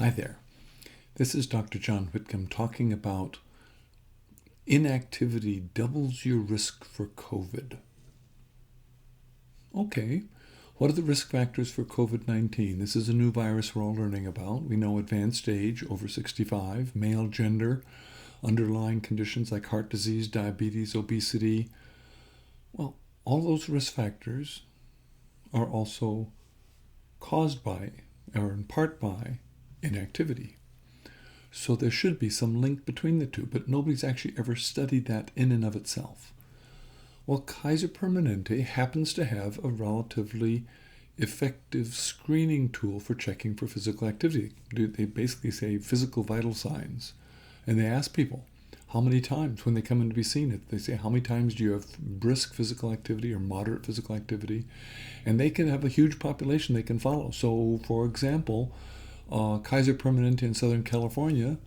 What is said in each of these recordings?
Hi there. This is Dr. John Whitcomb talking about inactivity doubles your risk for COVID. Okay, what are the risk factors for COVID-19? This is a new virus we're all learning about. We know advanced age, over 65, male gender, underlying conditions like heart disease, diabetes, obesity. Well, all those risk factors are also caused by, or in part by, inactivity. So there should be some link between the two, but nobody's actually ever studied that in and of itself. Well, Kaiser Permanente happens to have a relatively effective screening tool for checking for physical activity. They basically say physical vital signs. And they ask people, how many times when they come in to be seen, they say, how many times do you have brisk physical activity or moderate physical activity? And they can have a huge population they can follow. So, for example, Kaiser Permanente in Southern California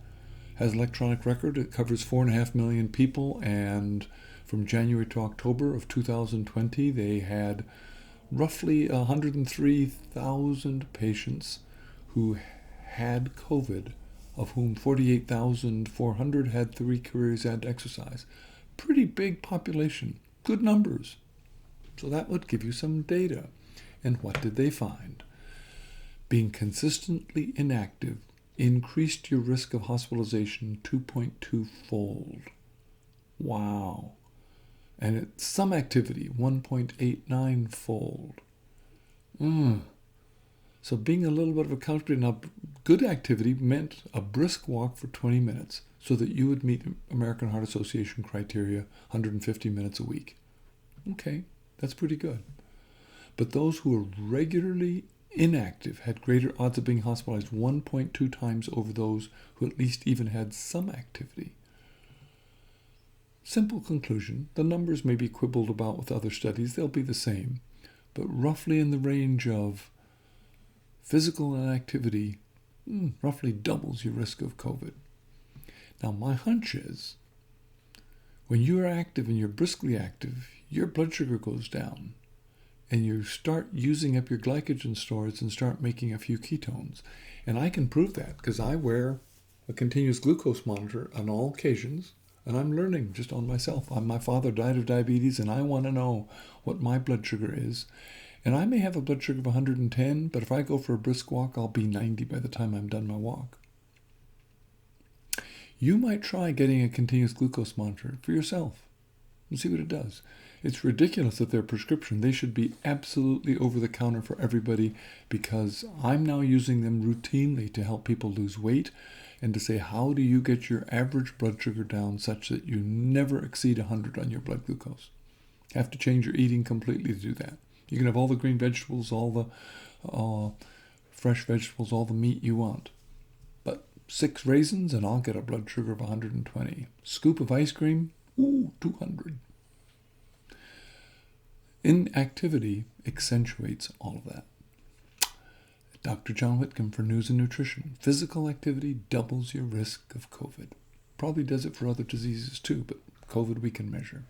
has an electronic record. It covers 4.5 million people, and from January to October of 2020, they had roughly 103,000 patients who had COVID, of whom 48,400 had 3 careers and exercise. Pretty big population, good numbers. So that would give you some data. And what did they find? Being consistently inactive increased your risk of hospitalization 2.2-fold. Wow. And at some activity, 1.89-fold. So being a little bit of a couch potato. Now, good activity meant a brisk walk for 20 minutes so that you would meet American Heart Association criteria, 150 minutes a week. Okay, that's pretty good. But those who were regularly inactive had greater odds of being hospitalized 1.2 times over those who at least even had some activity. Simple conclusion, the numbers may be quibbled about with other studies, they'll be the same, but roughly in the range of physical inactivity roughly doubles your risk of COVID. Now my hunch is, when you're active and you're briskly active, your blood sugar goes down. And you start using up your glycogen stores and start making a few ketones. And I can prove that because I wear a continuous glucose monitor on all occasions, and I'm learning just on myself. My father died of diabetes, and I want to know what my blood sugar is. And I may have a blood sugar of 110, but if I go for a brisk walk, I'll be 90 by the time I'm done my walk. You might try getting a continuous glucose monitor for yourself and see what it does. It's ridiculous that they're prescription. They should be absolutely over the counter for everybody, because I'm now using them routinely to help people lose weight and to say, how do you get your average blood sugar down such that you never exceed 100 on your blood glucose? You have to change your eating completely to do that. You can have all the green vegetables, all the fresh vegetables, all the meat you want. But 6 raisins and I'll get a blood sugar of 120. Scoop of ice cream, 200. Inactivity accentuates all of that. Dr. John Whitcomb for News and Nutrition. Physical activity doubles your risk of COVID. Probably does it for other diseases too, but COVID we can measure.